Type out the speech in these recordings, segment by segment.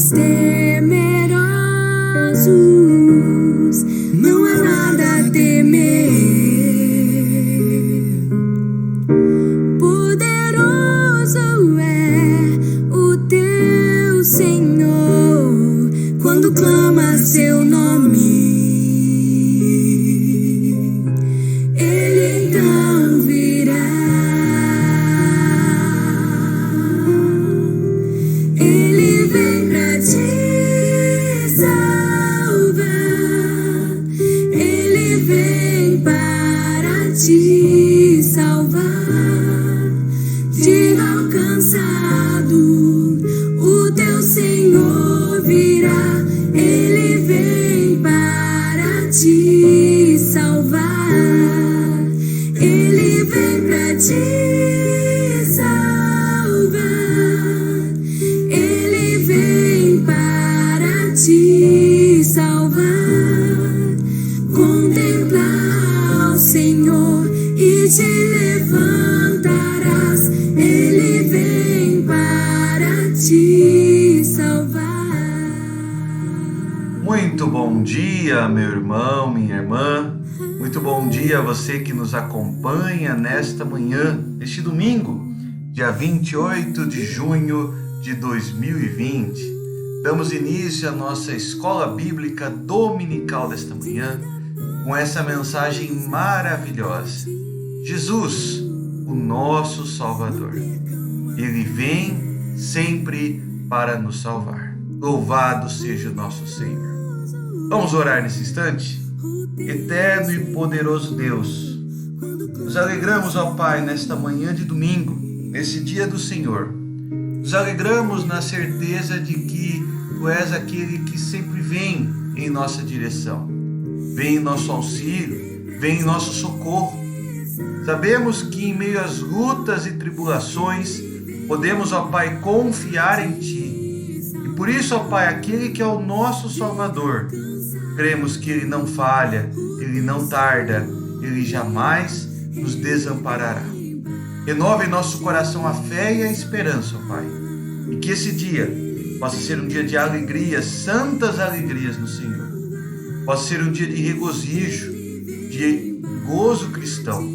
somos temerosos, não há nada a temer. Poderoso é o teu Senhor, quando clama seu nome. Ele então virá. Ele vem pra te salvar. Ele vem para te salvar. Tira alcançado, o teu Senhor virá. Ele vem para te salvar. Ele vem pra te salvar. Ele vem para te salvar. Contempla o Senhor e te levantarás. Ele vem para te salvar. Muito bom dia, meu irmão, minha irmã. Muito bom dia a você que nos acompanha nesta manhã, neste domingo, dia 28 de junho de 2020. Damos início à nossa escola bíblica dominical desta manhã com essa mensagem maravilhosa. Jesus, o nosso Salvador. Ele vem sempre para nos salvar. Louvado seja o nosso Senhor. Vamos orar nesse instante? Eterno e poderoso Deus, nos alegramos, ó Pai, nesta manhã de domingo, nesse dia do Senhor. Nos alegramos na certeza de que Tu és aquele que sempre vem em nossa direção, vem em nosso auxílio, vem em nosso socorro. Sabemos que em meio às lutas e tribulações, podemos, ó Pai, confiar em Ti. E por isso, ó Pai, aquele que é o nosso Salvador, cremos que Ele não falha, Ele não tarda, Ele jamais nos desamparará. Renove em nosso coração a fé e a esperança, ó Pai. E que esse dia possa ser um dia de alegrias, santas alegrias no Senhor. Possa ser um dia de regozijo, de gozo cristão.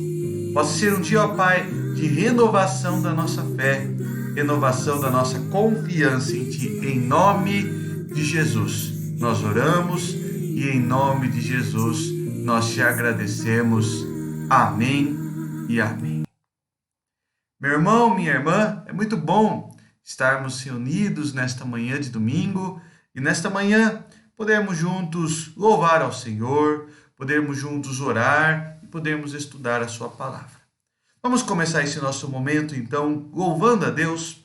Possa ser um dia, ó Pai, de renovação da nossa fé, renovação da nossa confiança em Ti. Em nome de Jesus, nós oramos. E em nome de Jesus, nós te agradecemos. Amém e amém. Meu irmão, minha irmã, é muito bom estarmos reunidos nesta manhã de domingo. E nesta manhã, podemos juntos louvar ao Senhor, podemos juntos orar e podemos estudar a sua palavra. Vamos começar esse nosso momento, então, louvando a Deus.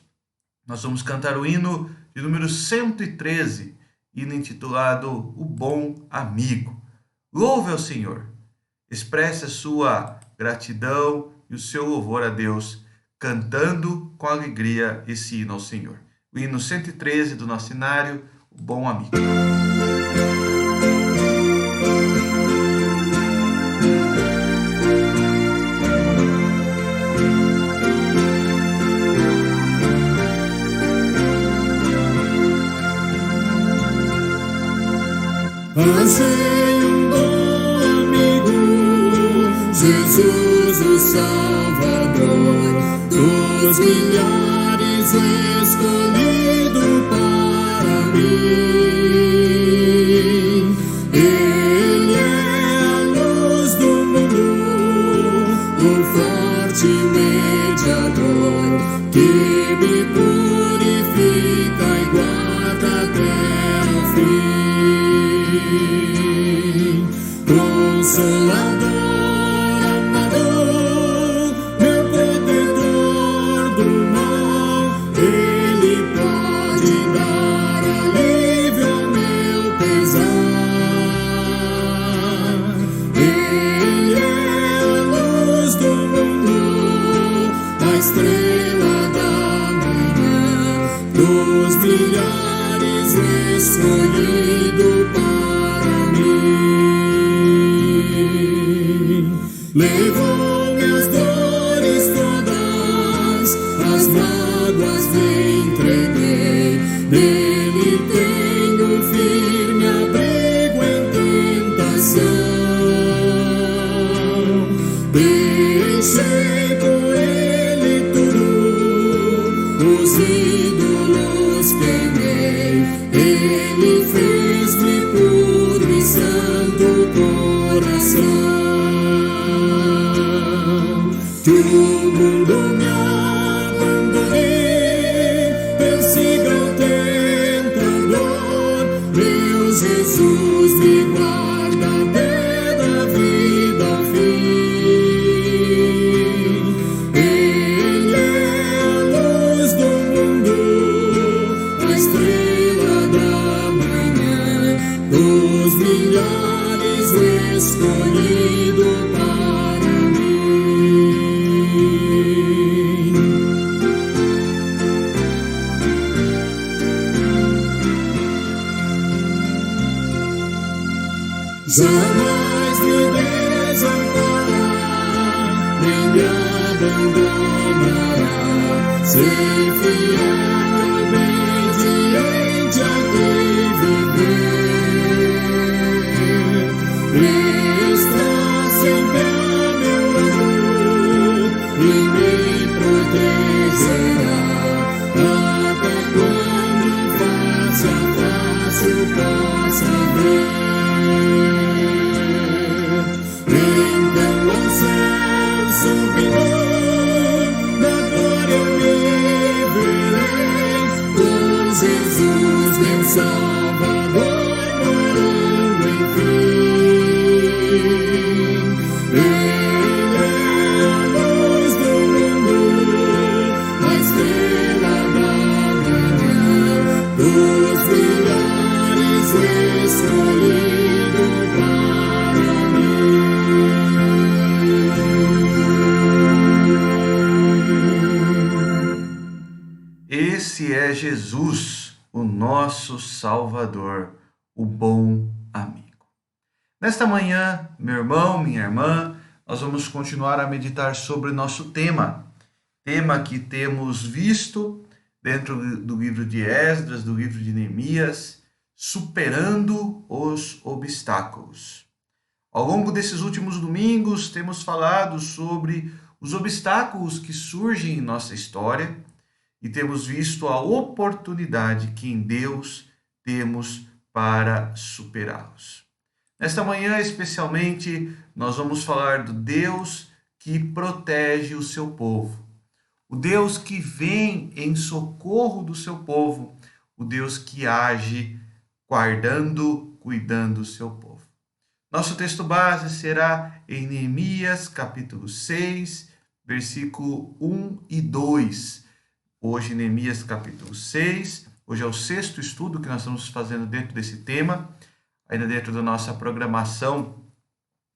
Nós vamos cantar o hino de número 113, hino intitulado O Bom Amigo. Louve ao Senhor, expresse a sua gratidão e o seu louvor a Deus, cantando com alegria esse hino ao Senhor. O hino 113 do nosso cenário, O Bom Amigo. Achei um bom amigo, Jesus o Salvador, dos milhares escolhido para mim. Ele é a luz do mundo, o forte mediador, que me purifica e guarda até o fim. Consolador, amador, meu protetor do mal, Ele pode dar alívio ao meu pesar. Ele é a luz do mundo, a estrela da manhã, dos milhares escolhido para mim. Levou minhas dores todas, as mágoas lhe entreguei, nele escolhido para mim. Jamais me desamparar, nem me abandonará. Ser fiel, obediente a quem viver. Está sempre a meu lado e me protegerá. Até quando face a face possa ver. Então ao céu subirei, da glória eu me verei, com Jesus meu Salvador morando enfim. Ele é a luz do mundo, a estrela da manhã, dos milhares escolhido para mim. Esse é Jesus, o nosso Salvador, o bom amigo. Nesta manhã, meu irmão, minha irmã, nós vamos continuar a meditar sobre o nosso tema que temos visto dentro do livro de Esdras, do livro de Neemias, superando os obstáculos. Ao longo desses últimos domingos, temos falado sobre os obstáculos que surgem em nossa história e temos visto a oportunidade que em Deus temos para superá-los. Nesta manhã, especialmente, nós vamos falar do Deus que protege o seu povo, o Deus que vem em socorro do seu povo, o Deus que age guardando, cuidando do seu povo. Nosso texto base será em Neemias, capítulo 6, versículo 1 e 2. Hoje, Neemias, capítulo 6. Hoje é o 6º estudo que nós estamos fazendo dentro desse tema. Ainda dentro da nossa programação,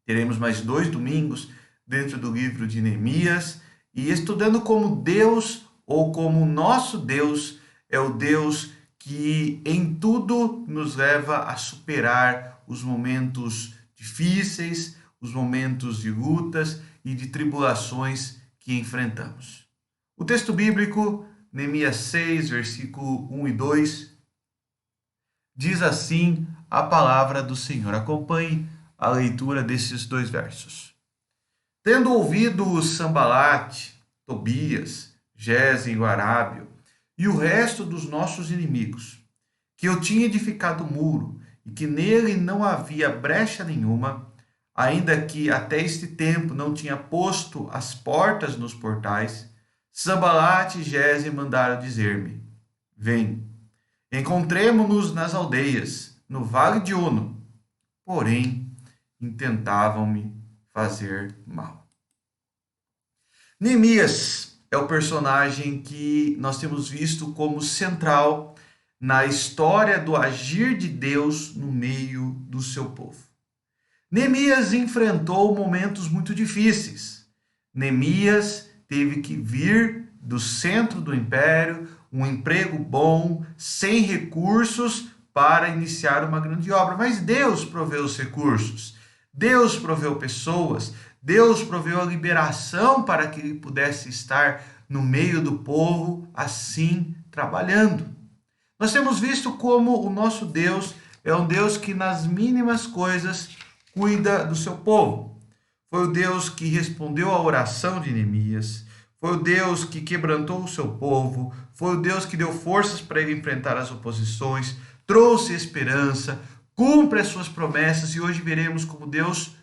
teremos mais 2 domingos dentro do livro de Neemias e estudando como Deus, ou como nosso Deus, é o Deus que em tudo nos leva a superar os momentos difíceis, os momentos de lutas e de tribulações que enfrentamos. O texto bíblico, Neemias 6, versículo 1 e 2, diz assim a palavra do Senhor. Acompanhe a leitura desses 2 versos. Tendo ouvido Sambalate, Tobias, Gesem, o Arábio e o resto dos nossos inimigos, que eu tinha edificado o muro e que nele não havia brecha nenhuma, ainda que até este tempo não tinha posto as portas nos portais, Sambalate e Gesem mandaram dizer-me: vem, encontremo-nos nas aldeias, no vale de Ono. Porém, intentavam-me fazer mal. Neemias é o personagem que nós temos visto como central na história do agir de Deus no meio do seu povo. Neemias enfrentou momentos muito difíceis. Neemias teve que vir do centro do império, um emprego bom, sem recursos, para iniciar uma grande obra. Mas Deus proveu os recursos, Deus proveu pessoas, Deus proveu a liberação para que ele pudesse estar no meio do povo, assim, trabalhando. Nós temos visto como o nosso Deus é um Deus que nas mínimas coisas cuida do seu povo. Foi o Deus que respondeu à oração de Neemias, foi o Deus que quebrantou o seu povo, foi o Deus que deu forças para ele enfrentar as oposições, trouxe esperança, cumpre as suas promessas e hoje veremos como Deus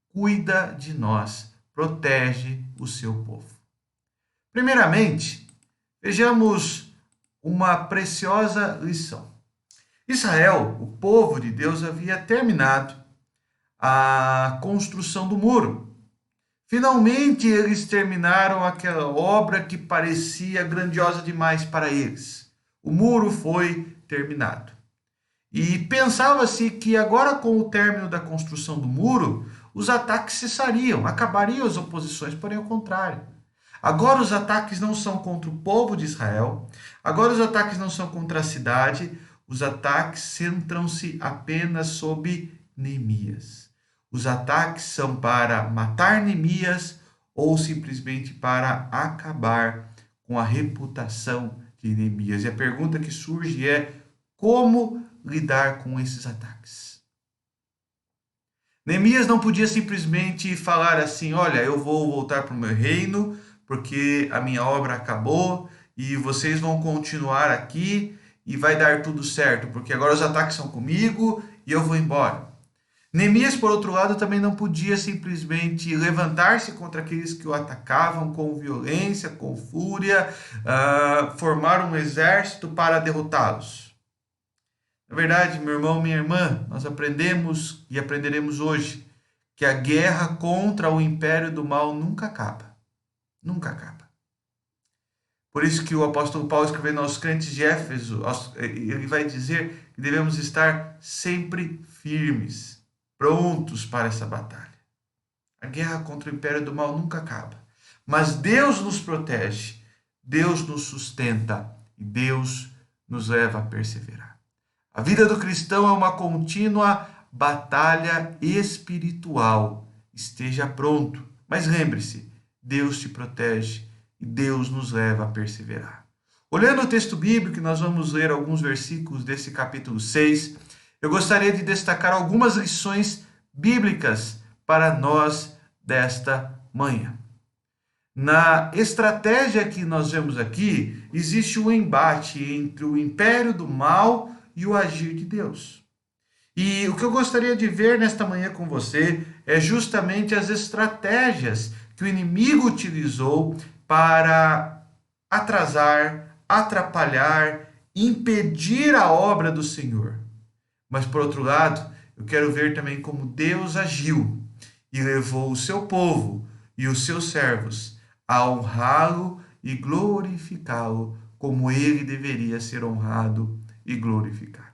cuida de nós, protege o seu povo. Primeiramente, vejamos uma preciosa lição. Israel, o povo de Deus, havia terminado a construção do muro. Finalmente, eles terminaram aquela obra que parecia grandiosa demais para eles. O muro foi terminado. E pensava-se que agora, com o término da construção do muro, os ataques cessariam, acabariam as oposições, porém ao contrário. Agora os ataques não são contra o povo de Israel, agora os ataques não são contra a cidade, os ataques centram-se apenas sobre Neemias. Os ataques são para matar Neemias ou simplesmente para acabar com a reputação de Neemias. E a pergunta que surge é: como lidar com esses ataques? Neemias não podia simplesmente falar assim: olha, eu vou voltar para o meu reino porque a minha obra acabou e vocês vão continuar aqui e vai dar tudo certo, porque agora os ataques são comigo e eu vou embora. Neemias, por outro lado, também não podia simplesmente levantar-se contra aqueles que o atacavam com violência, com fúria, formar um exército para derrotá-los. Na verdade, meu irmão, minha irmã, nós aprendemos e aprenderemos hoje que a guerra contra o império do mal nunca acaba. Nunca acaba. Por isso que o apóstolo Paulo, escrevendo aos crentes de Éfeso, ele vai dizer que devemos estar sempre firmes, prontos para essa batalha. A guerra contra o império do mal nunca acaba. Mas Deus nos protege, Deus nos sustenta e Deus nos leva a perseverar. A vida do cristão é uma contínua batalha espiritual. Esteja pronto. Mas lembre-se, Deus te protege e Deus nos leva a perseverar. Olhando o texto bíblico, nós vamos ler alguns versículos desse capítulo 6. Eu gostaria de destacar algumas lições bíblicas para nós desta manhã. Na estratégia que nós vemos aqui, existe um embate entre o império do mal e o agir de Deus. E o que eu gostaria de ver nesta manhã com você é justamente as estratégias que o inimigo utilizou para atrasar, atrapalhar, impedir a obra do Senhor. Mas, por outro lado, eu quero ver também como Deus agiu e levou o seu povo e os seus servos a honrá-lo e glorificá-lo como ele deveria ser honrado e glorificado.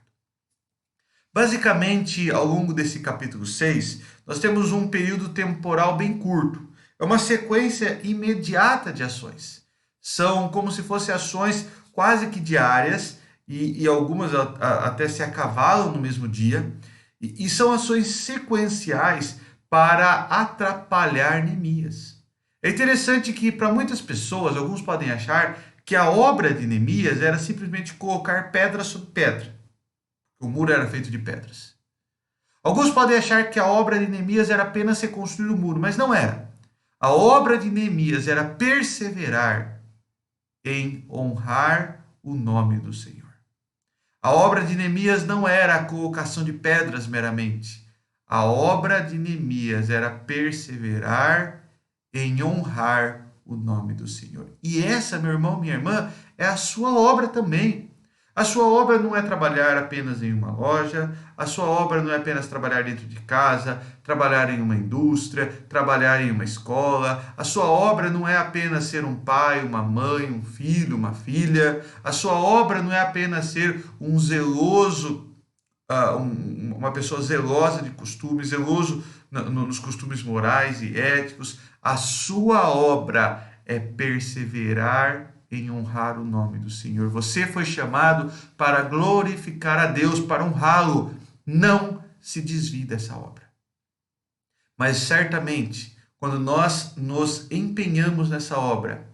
Basicamente, ao longo desse capítulo 6, nós temos um período temporal bem curto. É uma sequência imediata de ações. São como se fossem ações quase que diárias e algumas até se acavalam no mesmo dia. E são ações sequenciais para atrapalhar Neemias. É interessante que para muitas pessoas, alguns podem achar que a obra de Neemias era simplesmente colocar pedra sobre pedra. O muro era feito de pedras. Alguns podem achar que a obra de Neemias era apenas reconstruir o muro, mas não era. A obra de Neemias era perseverar em honrar o nome do Senhor. A obra de Neemias não era a colocação de pedras meramente. A obra de Neemias era perseverar em honrar o nome do Senhor. E essa, meu irmão, minha irmã, é a sua obra também. A sua obra não é trabalhar apenas em uma loja, a sua obra não é apenas trabalhar dentro de casa, trabalhar em uma indústria, trabalhar em uma escola. A sua obra não é apenas ser um pai, uma mãe, um filho, uma filha. A sua obra não é apenas ser um zeloso, uma pessoa zelosa de costumes, zeloso nos costumes morais e éticos. A sua obra é perseverar em honrar o nome do Senhor. Você foi chamado para glorificar a Deus, para honrá-lo. Não se desvie dessa obra. Mas certamente, quando nós nos empenhamos nessa obra,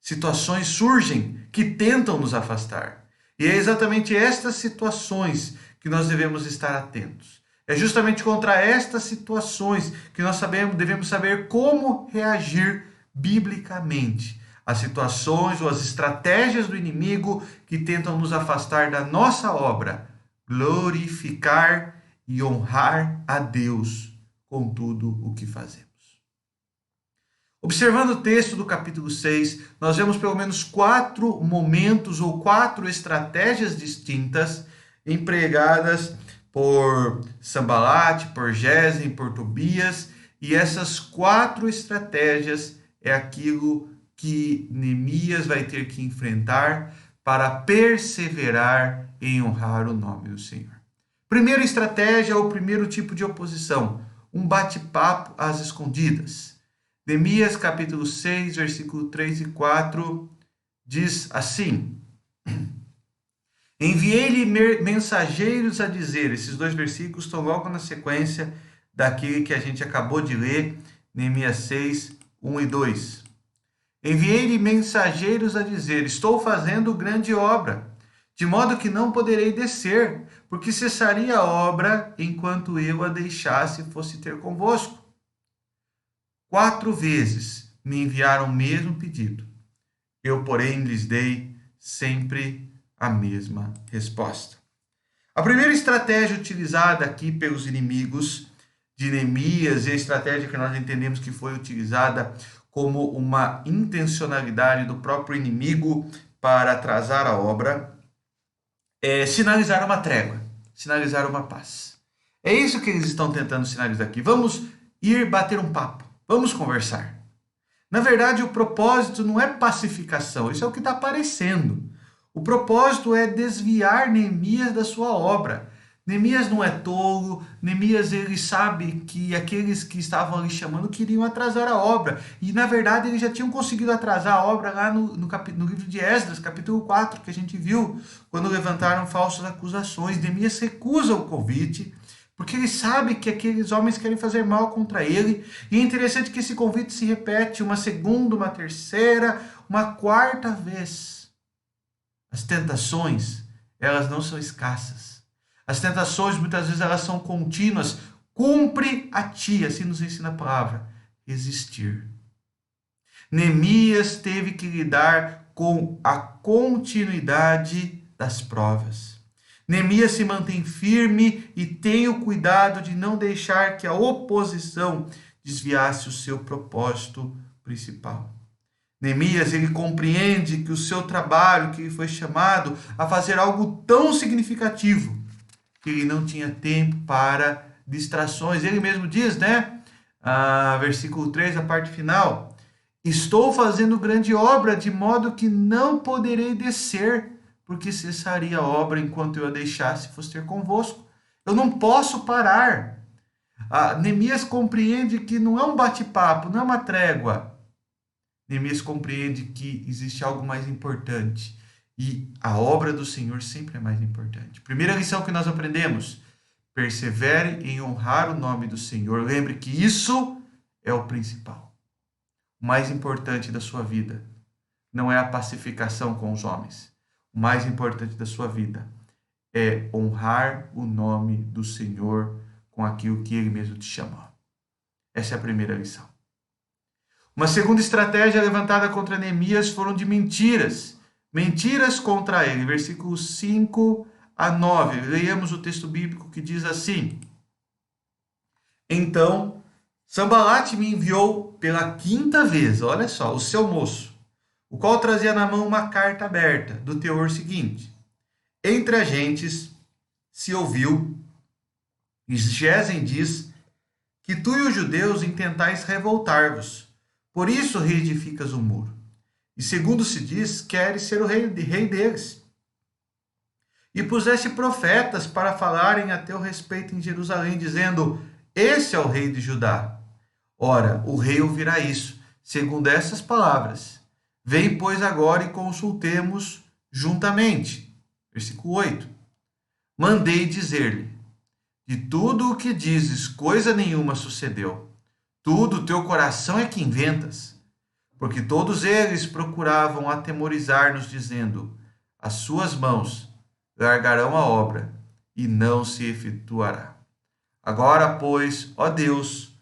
situações surgem que tentam nos afastar. E é exatamente estas situações que nós devemos estar atentos. É justamente contra estas situações que nós devemos saber como reagir biblicamente as situações ou as estratégias do inimigo que tentam nos afastar da nossa obra, glorificar e honrar a Deus com tudo o que fazemos. Observando o texto do capítulo 6, nós vemos pelo menos 4 momentos ou 4 estratégias distintas empregadas por Sanbalate, por Gesem, por Tobias, e essas 4 estratégias é aquilo que Neemias vai ter que enfrentar para perseverar em honrar o nome do Senhor. Primeira estratégia ou primeiro tipo de oposição, um bate-papo às escondidas. Neemias capítulo 6, versículo 3 e 4 diz assim: enviei-lhe mensageiros a dizer, esses dois versículos estão logo na sequência daquele que a gente acabou de ler, Neemias 6, 1 e 2. Enviei-lhe mensageiros a dizer, estou fazendo grande obra, de modo que não poderei descer, porque cessaria a obra enquanto eu a deixasse e fosse ter convosco. 4 vezes me enviaram o mesmo pedido. Eu, porém, lhes dei sempre a mesma resposta. A primeira estratégia utilizada aqui pelos inimigos de Neemias, e a estratégia que nós entendemos que foi utilizada como uma intencionalidade do próprio inimigo para atrasar a obra, é sinalizar uma trégua, sinalizar uma paz. É isso que eles estão tentando sinalizar aqui. Vamos ir bater um papo, vamos conversar. Na verdade, o propósito não é pacificação, isso é o que está aparecendo. O propósito é desviar Neemias da sua obra. Neemias não é tolo, Neemias ele sabe que aqueles que estavam ali chamando queriam atrasar a obra. E na verdade eles já tinham conseguido atrasar a obra lá no livro de Esdras, capítulo 4, que a gente viu, quando levantaram falsas acusações. Neemias recusa o convite, porque ele sabe que aqueles homens querem fazer mal contra ele. E é interessante que esse convite se repete uma segunda, uma terceira, uma quarta vez. As tentações, elas não são escassas. As tentações, muitas vezes, elas são contínuas. Cumpre a ti, assim nos ensina a palavra, resistir. Neemias teve que lidar com a continuidade das provas. Neemias se mantém firme e tem o cuidado de não deixar que a oposição desviasse o seu propósito principal. Neemias, ele compreende que o seu trabalho, que ele foi chamado a fazer algo tão significativo, que ele não tinha tempo para distrações. Ele mesmo diz, né? Versículo 3, a parte final. Estou fazendo grande obra, de modo que não poderei descer, porque cessaria a obra enquanto eu a deixasse e fosse ter convosco. Eu não posso parar. Neemias compreende que não é um bate-papo, não é uma trégua. Neemias compreende que existe algo mais importante. E a obra do Senhor sempre é mais importante. Primeira lição que nós aprendemos: persevere em honrar o nome do Senhor. Lembre que isso é o principal. O mais importante da sua vida não é a pacificação com os homens. O mais importante da sua vida é honrar o nome do Senhor com aquilo que Ele mesmo te chamou. Essa é a primeira lição. Uma segunda estratégia levantada contra Neemias foram de mentiras. Mentiras contra ele. Versículos 5 a 9. Leiamos o texto bíblico que diz assim: então, Sanbalate me enviou pela 5ª vez, olha só, o seu moço, o qual trazia na mão uma carta aberta, do teor seguinte: entre as gentes se ouviu, e Gesem diz, que tu e os judeus intentais revoltar-vos. Por isso reedificas o muro. E segundo se diz, queres ser o rei deles. E puseste profetas para falarem a teu respeito em Jerusalém, dizendo: esse é o rei de Judá. Ora, o rei ouvirá isso, segundo essas palavras. Vem, pois, agora e consultemos juntamente. Versículo 8. Mandei dizer-lhe: de tudo o que dizes, coisa nenhuma sucedeu. Tudo teu coração é que inventas. Porque todos eles procuravam atemorizar-nos, dizendo: as suas mãos largarão a obra, e não se efetuará. Agora, pois, ó Deus,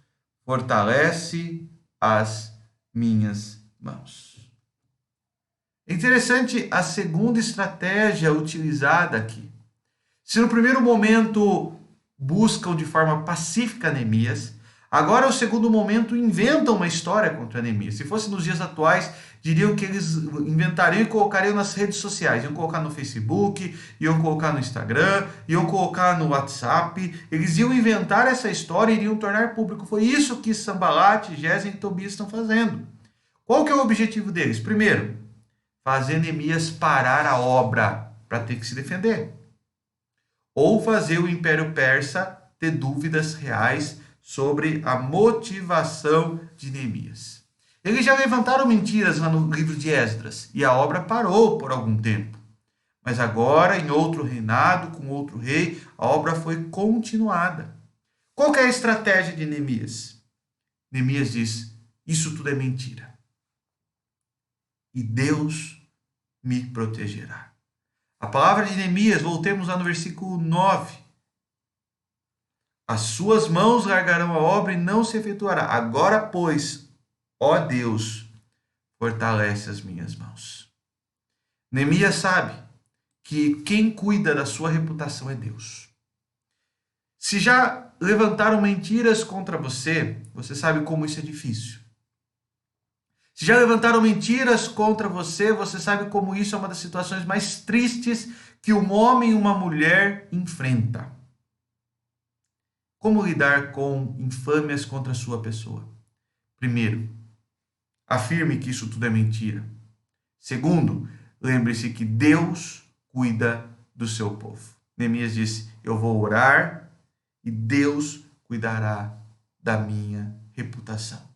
fortalece as minhas mãos. É interessante a segunda estratégia utilizada aqui. Se no primeiro momento buscam de forma pacífica Neemias, agora, o segundo momento, inventam uma história contra Neemias. Se fosse nos dias atuais, diriam que eles inventariam e colocariam nas redes sociais. Iam colocar no Facebook, iam colocar no Instagram, iam colocar no WhatsApp. Eles iam inventar essa história e iriam tornar público. Foi isso que Sanbalate, Gesem e Tobias estão fazendo. Qual que é o objetivo deles? Primeiro, fazer Neemias parar a obra para ter que se defender. ou fazer o Império Persa ter dúvidas reais sobre a motivação de Neemias. Eles já levantaram mentiras lá no livro de Esdras e a obra parou por algum tempo. Mas agora, em outro reinado, com outro rei, a obra foi continuada. Qual que é a estratégia de Neemias? Neemias diz: isso tudo é mentira. E Deus me protegerá. A palavra de Neemias, voltemos lá no versículo 9. As suas mãos largarão a obra e não se efetuará. Agora, pois, ó Deus, fortalece as minhas mãos. Neemias sabe que quem cuida da sua reputação é Deus. Se já levantaram mentiras contra você, você sabe como isso é difícil. Se já levantaram mentiras contra você, você sabe como isso é uma das situações mais tristes que um homem e uma mulher enfrenta. Como lidar com infâmias contra a sua pessoa? Primeiro, afirme que isso tudo é mentira. Segundo, lembre-se que Deus cuida do seu povo. Neemias disse: eu vou orar e Deus cuidará da minha reputação.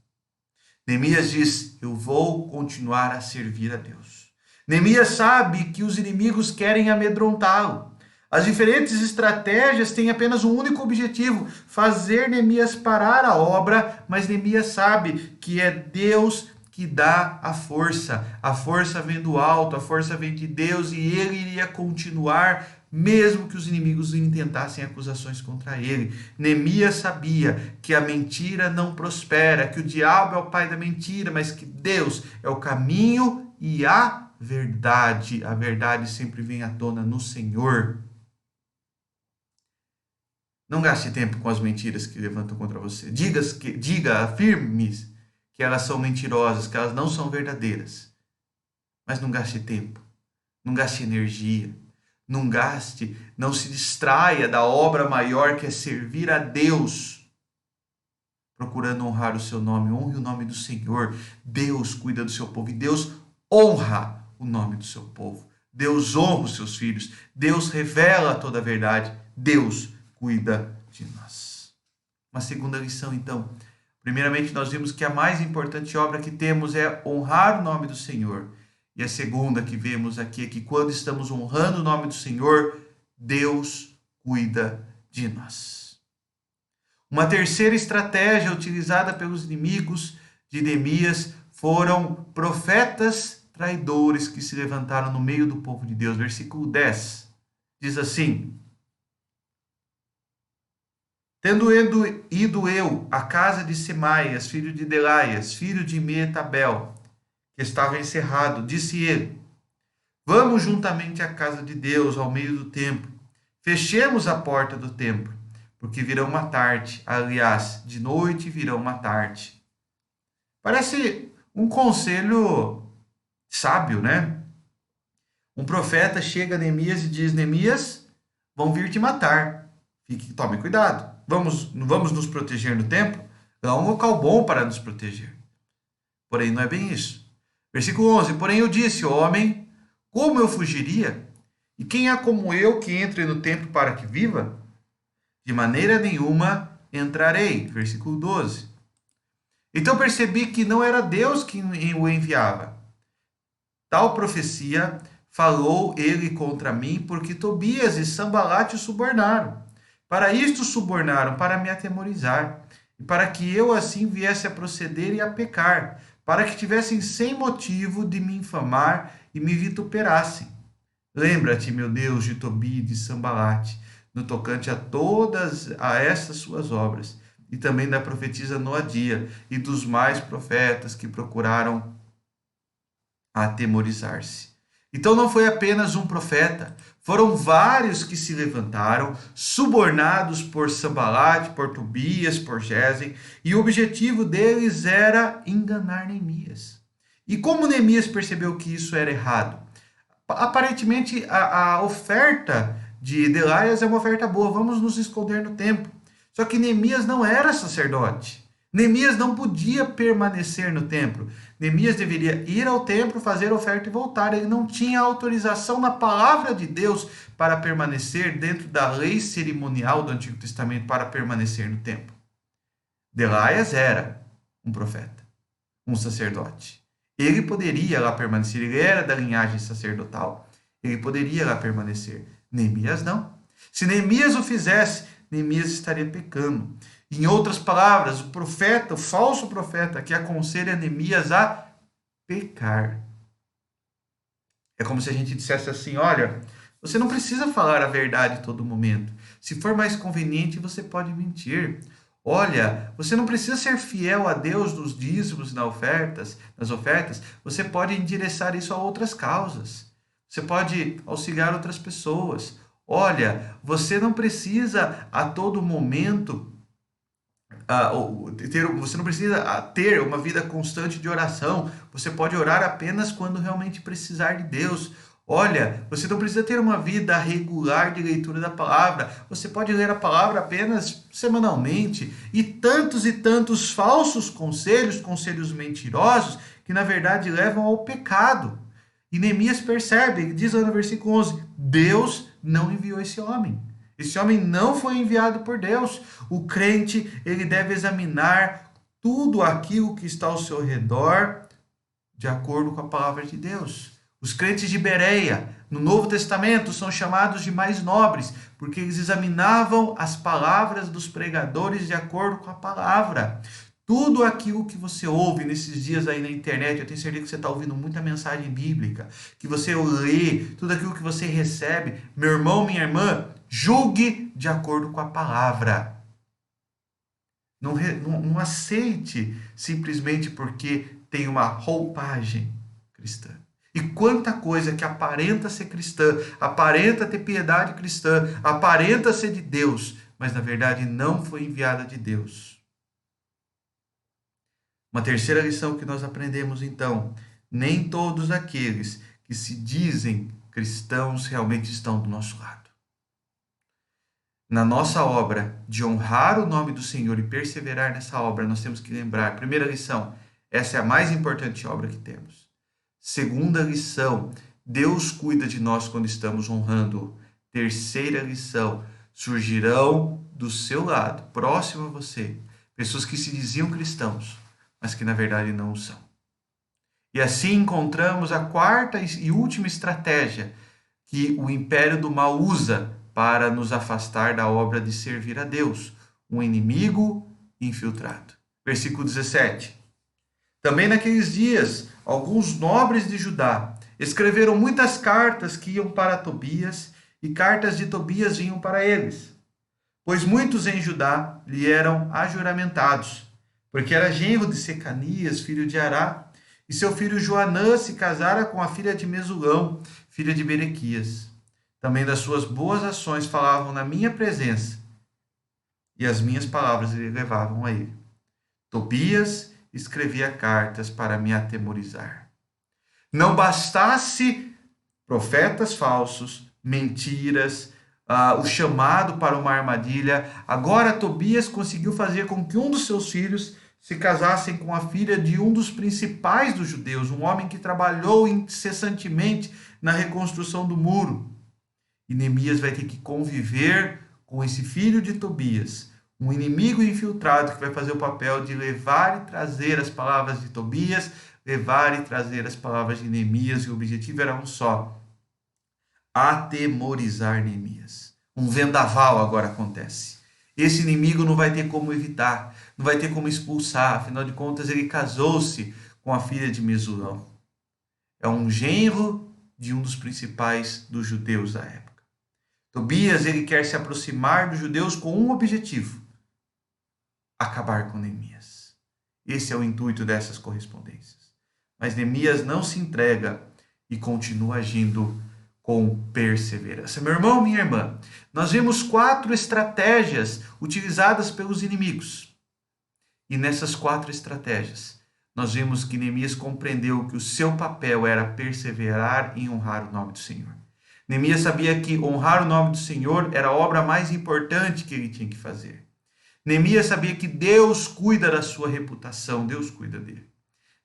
Neemias diz: eu vou continuar a servir a Deus. Neemias sabe que os inimigos querem amedrontá-lo. As diferentes estratégias têm apenas um único objetivo: fazer Neemias parar a obra, mas Neemias sabe que é Deus que dá a força vem do alto, a força vem de Deus e ele iria continuar mesmo que os inimigos intentassem acusações contra ele. Neemias sabia que a mentira não prospera, que o diabo é o pai da mentira, mas que Deus é o caminho e a verdade. A verdade sempre vem à tona no Senhor. Não gaste tempo com as mentiras que levantam contra você. Afirme que elas são mentirosas, que elas não são verdadeiras. Mas não gaste tempo, não gaste energia, não se distraia da obra maior que é servir a Deus, procurando honrar o seu nome. Honre o nome do Senhor. Deus cuida do seu povo e Deus honra o nome do seu povo. Deus honra os seus filhos. Deus revela toda a verdade. Deus cuida de nós. Uma segunda lição, então. Primeiramente, nós vimos que a mais importante obra que temos é honrar o nome do Senhor. E a segunda que vemos aqui é que quando estamos honrando o nome do Senhor, Deus cuida de nós. Uma terceira estratégia utilizada pelos inimigos de Neemias foram profetas traidores que se levantaram no meio do povo de Deus. Versículo 10 diz assim: tendo ido eu à casa de Semaias, filho de Delaias, filho de Meetabel, que estava encerrado, disse ele: vamos juntamente à casa de Deus, ao meio do templo. Fechemos a porta do templo, porque virão matar-te. Aliás, de noite virão matar-te. Parece um conselho sábio, né? Um profeta chega a Neemias e diz: Neemias, vão vir te matar. Tome cuidado. Vamos nos proteger no templo? É um local bom para nos proteger. Porém, não é bem isso. Versículo 11. Porém eu disse: homem, como eu fugiria? E quem é como eu que entre no templo para que viva? De maneira nenhuma entrarei. Versículo 12. Então percebi que não era Deus que o enviava. Tal profecia falou ele contra mim, porque Tobias e Sambalate o subornaram. Para isto subornaram, para me atemorizar, e para que eu assim viesse a proceder e a pecar, para que tivessem sem motivo de me infamar e me vituperassem. Lembra-te, meu Deus, de Tobias e de Sambalate, no tocante a essas suas obras, e também da profetisa Noadia, e dos mais profetas que procuraram atemorizar-se. Então não foi apenas um profeta, foram vários que se levantaram, subornados por Sambalate, por Tobias, por Gesem, e o objetivo deles era enganar Neemias. E como Neemias percebeu que isso era errado? Aparentemente a oferta de Delaias é uma oferta boa, vamos nos esconder no templo. Só que Neemias não era sacerdote, Neemias não podia permanecer no templo. Neemias deveria ir ao templo, fazer oferta e voltar. Ele não tinha autorização na palavra de Deus para permanecer dentro da lei cerimonial do Antigo Testamento para permanecer no templo. Delaias era um profeta, um sacerdote. Ele poderia lá permanecer, ele era da linhagem sacerdotal. Ele poderia lá permanecer. Neemias não. Se Neemias o fizesse, Neemias estaria pecando. Em outras palavras, o profeta, o falso profeta, que aconselha Neemias a pecar. É como se a gente dissesse assim: olha, você não precisa falar a verdade em todo momento. Se for mais conveniente, você pode mentir. Olha, você não precisa ser fiel a Deus nos dízimos e nas ofertas. Você pode endereçar isso a outras causas. Você pode auxiliar outras pessoas. Olha, você não precisa a todo momento você não precisa ter uma vida constante de oração. Você pode orar apenas quando realmente precisar de Deus. Olha, você não precisa ter uma vida regular de leitura da palavra. Você pode ler a palavra apenas semanalmente. E tantos falsos conselhos, conselhos mentirosos, que na verdade levam ao pecado. E Neemias percebe, ele diz lá no versículo 11, Deus não enviou esse homem. Esse homem não foi enviado por Deus. O crente, ele deve examinar tudo aquilo que está ao seu redor de acordo com a palavra de Deus. Os crentes de Bereia, no Novo Testamento, são chamados de mais nobres, porque eles examinavam as palavras dos pregadores de acordo com a palavra. Tudo aquilo que você ouve nesses dias aí na internet, eu tenho certeza que você está ouvindo muita mensagem bíblica, que você lê, tudo aquilo que você recebe, meu irmão, minha irmã, julgue de acordo com a palavra. Não aceite simplesmente porque tem uma roupagem cristã. E quanta coisa que aparenta ser cristã, aparenta ter piedade cristã, aparenta ser de Deus, mas na verdade não foi enviada de Deus. Uma terceira lição que nós aprendemos então: nem todos aqueles que se dizem cristãos realmente estão do nosso lado. Na nossa obra de honrar o nome do Senhor e perseverar nessa obra, nós temos que lembrar, primeira lição, essa é a mais importante obra que temos. Segunda lição, Deus cuida de nós quando estamos honrando. Terceira lição, surgirão do seu lado, próximo a você, pessoas que se diziam cristãos, mas que na verdade não o são. E assim encontramos a quarta e última estratégia que o império do mal usa para nos afastar da obra de servir a Deus, um inimigo infiltrado. Versículo 17. Também naqueles dias, alguns nobres de Judá escreveram muitas cartas que iam para Tobias, e cartas de Tobias vinham para eles, pois muitos em Judá lhe eram ajuramentados, porque era genro de Secanias, filho de Ará, e seu filho Joanã se casara com a filha de Mesulão, filha de Berequias. Também das suas boas ações falavam na minha presença, e as minhas palavras lhe levavam a ele. Tobias escrevia cartas para me atemorizar. Não bastasse profetas falsos, mentiras, o chamado para uma armadilha, agora Tobias conseguiu fazer com que um dos seus filhos se casassem com a filha de um dos principais dos judeus, um homem que trabalhou incessantemente na reconstrução do muro. E Neemias vai ter que conviver com esse filho de Tobias, um inimigo infiltrado que vai fazer o papel de levar e trazer as palavras de Tobias, levar e trazer as palavras de Neemias, e o objetivo era um só: atemorizar Neemias. Um vendaval agora acontece. Esse inimigo não vai ter como evitar, não vai ter como expulsar, afinal de contas ele casou-se com a filha de Mesulão. É um genro de um dos principais dos judeus da época. Tobias, ele quer se aproximar dos judeus com um objetivo: acabar com Neemias. Esse é o intuito dessas correspondências. Mas Neemias não se entrega e continua agindo com perseverança. Meu irmão, minha irmã, nós vemos 4 estratégias utilizadas pelos inimigos. E nessas 4 estratégias, nós vemos que Neemias compreendeu que o seu papel era perseverar em honrar o nome do Senhor. Neemias sabia que honrar o nome do Senhor era a obra mais importante que ele tinha que fazer. Neemias sabia que Deus cuida da sua reputação, Deus cuida dele.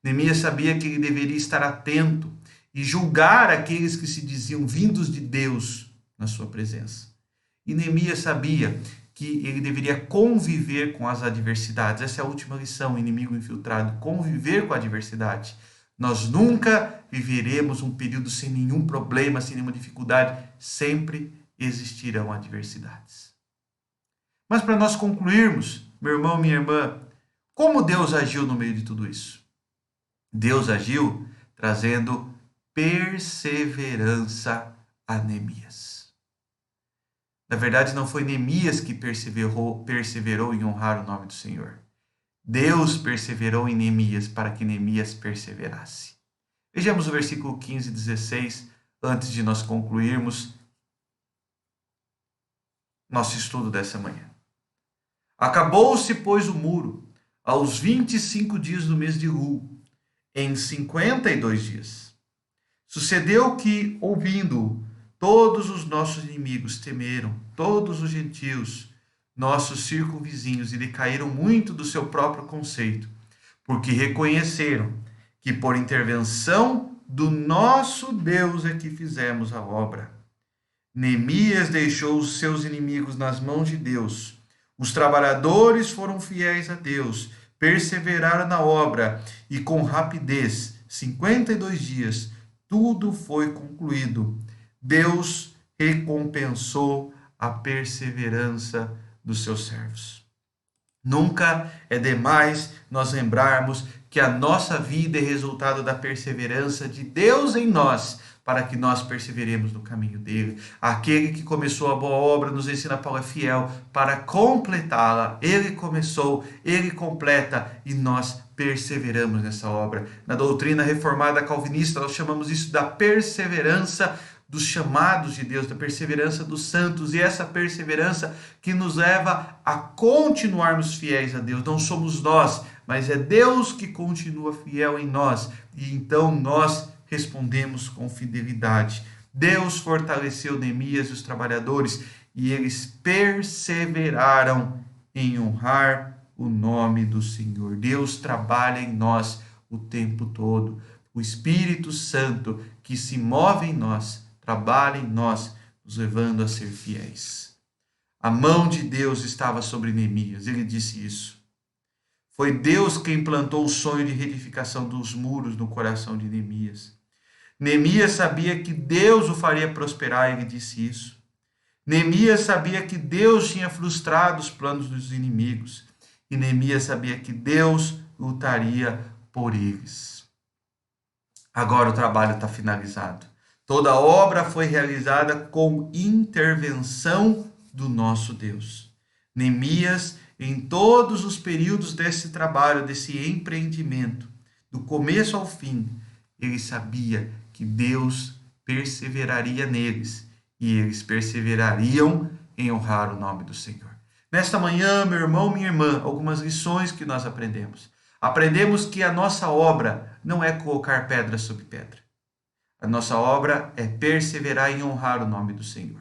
Neemias sabia que ele deveria estar atento e julgar aqueles que se diziam vindos de Deus na sua presença. E Neemias sabia que ele deveria conviver com as adversidades. Essa é a última lição, inimigo infiltrado, conviver com a adversidade. Nós nunca viveremos um período sem nenhum problema, sem nenhuma dificuldade. Sempre existirão adversidades. Mas para nós concluirmos, meu irmão, minha irmã, como Deus agiu no meio de tudo isso? Deus agiu trazendo perseverança a Neemias. Na verdade, não foi Neemias que perseverou em honrar o nome do Senhor. Deus perseverou em Neemias para que Neemias perseverasse. Vejamos o versículo 15 e 16, antes de nós concluirmos nosso estudo dessa manhã. Acabou-se, pois, o muro, aos 25 dias do mês de Elul, em 52 dias. Sucedeu que, ouvindo-o, todos os nossos inimigos temeram, todos os gentios, nossos circunvizinhos, e decaíram muito do seu próprio conceito, porque reconheceram que por intervenção do nosso Deus é que fizemos a obra. Neemias deixou os seus inimigos nas mãos de Deus. Os trabalhadores foram fiéis a Deus, perseveraram na obra e com rapidez, 52 dias, tudo foi concluído. Deus recompensou a perseverança dos seus servos. Nunca é demais nós lembrarmos que a nossa vida é resultado da perseverança de Deus em nós, para que nós perseveremos no caminho dele. Aquele que começou a boa obra, nos ensina, Paulo é fiel para completá-la. Ele começou, ele completa e nós perseveramos nessa obra. Na doutrina reformada calvinista, nós chamamos isso da perseverança dos chamados de Deus, da perseverança dos santos, e essa perseverança que nos leva a continuarmos fiéis a Deus. Não somos nós, mas é Deus que continua fiel em nós, e então nós respondemos com fidelidade. Deus fortaleceu Neemias e os trabalhadores, e eles perseveraram em honrar o nome do Senhor. Deus trabalha em nós o tempo todo. O Espírito Santo que se move em nós, trabalha em nós, nos levando a ser fiéis. A mão de Deus estava sobre Neemias, ele disse isso. Foi Deus quem plantou o sonho de reedificação dos muros no coração de Neemias. Neemias sabia que Deus o faria prosperar, ele disse isso. Neemias sabia que Deus tinha frustrado os planos dos inimigos. E Neemias sabia que Deus lutaria por eles. Agora o trabalho está finalizado. Toda a obra foi realizada com intervenção do nosso Deus. Neemias, em todos os períodos desse trabalho, desse empreendimento, do começo ao fim, ele sabia que Deus perseveraria neles e eles perseverariam em honrar o nome do Senhor. Nesta manhã, meu irmão, minha irmã, algumas lições que nós aprendemos. Aprendemos que a nossa obra não é colocar pedra sobre pedra. A nossa obra é perseverar em honrar o nome do Senhor.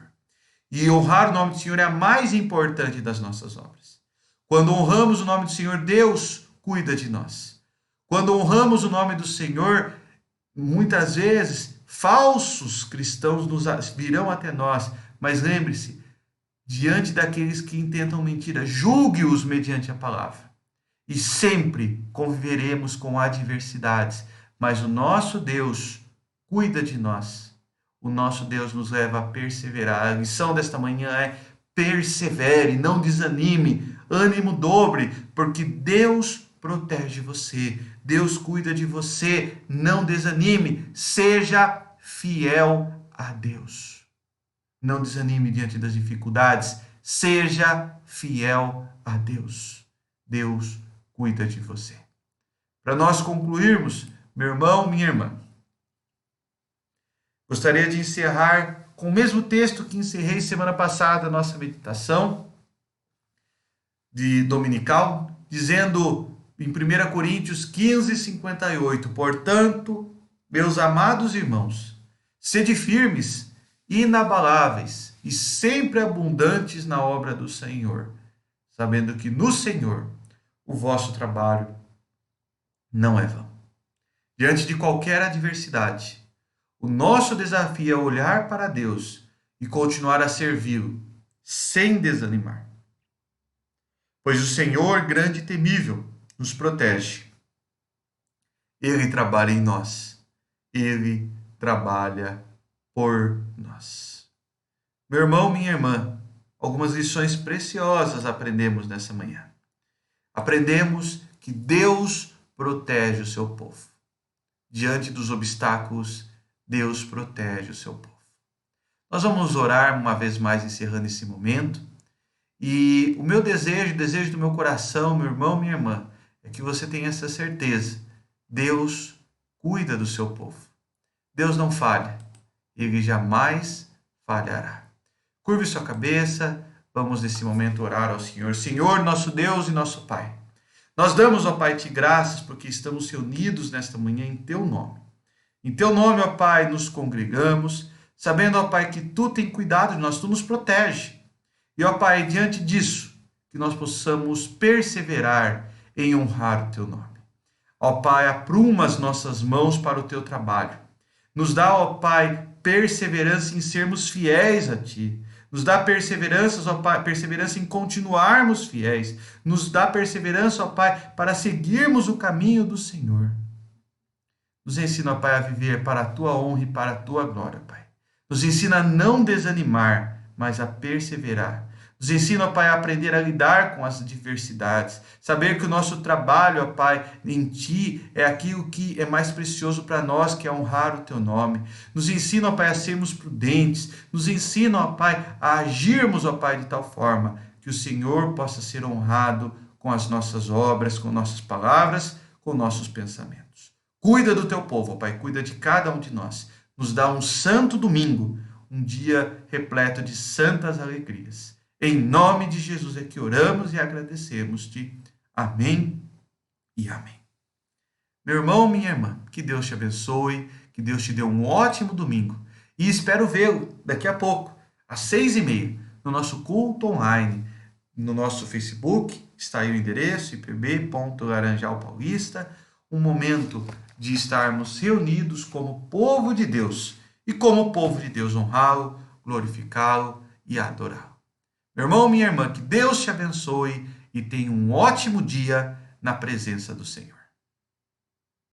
E honrar o nome do Senhor é a mais importante das nossas obras. Quando honramos o nome do Senhor, Deus cuida de nós. Quando honramos o nome do Senhor, muitas vezes falsos cristãos virão até nós. Mas lembre-se, diante daqueles que intentam mentira, julgue-os mediante a palavra. E sempre conviveremos com adversidades. Mas o nosso Deus cuida de nós. O nosso Deus nos leva a perseverar. A lição desta manhã é: persevere, não desanime, ânimo dobre, porque Deus protege você. Deus cuida de você. Não desanime, seja fiel a Deus. Não desanime diante das dificuldades, seja fiel a Deus. Deus cuida de você. Para nós concluirmos, meu irmão, minha irmã, gostaria de encerrar com o mesmo texto que encerrei semana passada a nossa meditação de dominical, dizendo em 1 Coríntios 15, 58, portanto, meus amados irmãos, sede firmes, inabaláveis e sempre abundantes na obra do Senhor, sabendo que no Senhor o vosso trabalho não é vão. Diante de qualquer adversidade, o nosso desafio é olhar para Deus e continuar a servi-lo, sem desanimar. Pois o Senhor, grande e temível, nos protege. Ele trabalha em nós. Ele trabalha por nós. Meu irmão, minha irmã, algumas lições preciosas aprendemos nessa manhã. Aprendemos que Deus protege o seu povo. Diante dos obstáculos, Deus protege o seu povo. Nós vamos orar uma vez mais, encerrando esse momento. E o meu desejo, o desejo do meu coração, meu irmão, minha irmã, é que você tenha essa certeza. Deus cuida do seu povo. Deus não falha. Ele jamais falhará. Curve sua cabeça. Vamos nesse momento orar ao Senhor. Senhor, nosso Deus e nosso Pai. Nós damos, ó Pai, te graças porque estamos reunidos nesta manhã em teu nome. Em teu nome, ó Pai, nos congregamos, sabendo, ó Pai, que tu tem cuidado de nós, tu nos protege. E, ó Pai, diante disso, que nós possamos perseverar em honrar o teu nome. Ó Pai, apruma as nossas mãos para o teu trabalho. Nos dá, ó Pai, perseverança em sermos fiéis a ti. Nos dá perseverança, ó Pai, perseverança em continuarmos fiéis. Nos dá perseverança, ó Pai, para seguirmos o caminho do Senhor. Nos ensina, ó Pai, a viver para a tua honra e para a tua glória, Pai. Nos ensina a não desanimar, mas a perseverar. Nos ensina, ó Pai, a aprender a lidar com as adversidades. Saber que o nosso trabalho, ó Pai, em Ti é aquilo que é mais precioso para nós, que é honrar o Teu nome. Nos ensina, ó Pai, a sermos prudentes. Nos ensina, ó Pai, a agirmos, ó Pai, de tal forma que o Senhor possa ser honrado com as nossas obras, com nossas palavras, com nossos pensamentos. Cuida do Teu povo, ó Pai, cuida de cada um de nós. Nos dá um santo domingo, um dia repleto de santas alegrias. Em nome de Jesus é que oramos e agradecemos-te. Amém e amém. Meu irmão, minha irmã, que Deus te abençoe, que Deus te dê um ótimo domingo. E espero vê-lo daqui a pouco, às 6h30, no nosso culto online. No nosso Facebook, está aí o endereço, ipb.laranjal-paulista. Um momento de estarmos reunidos como povo de Deus. E como povo de Deus, honrá-lo, glorificá-lo e adorá-lo. Meu irmão, minha irmã, que Deus te abençoe e tenha um ótimo dia na presença do Senhor.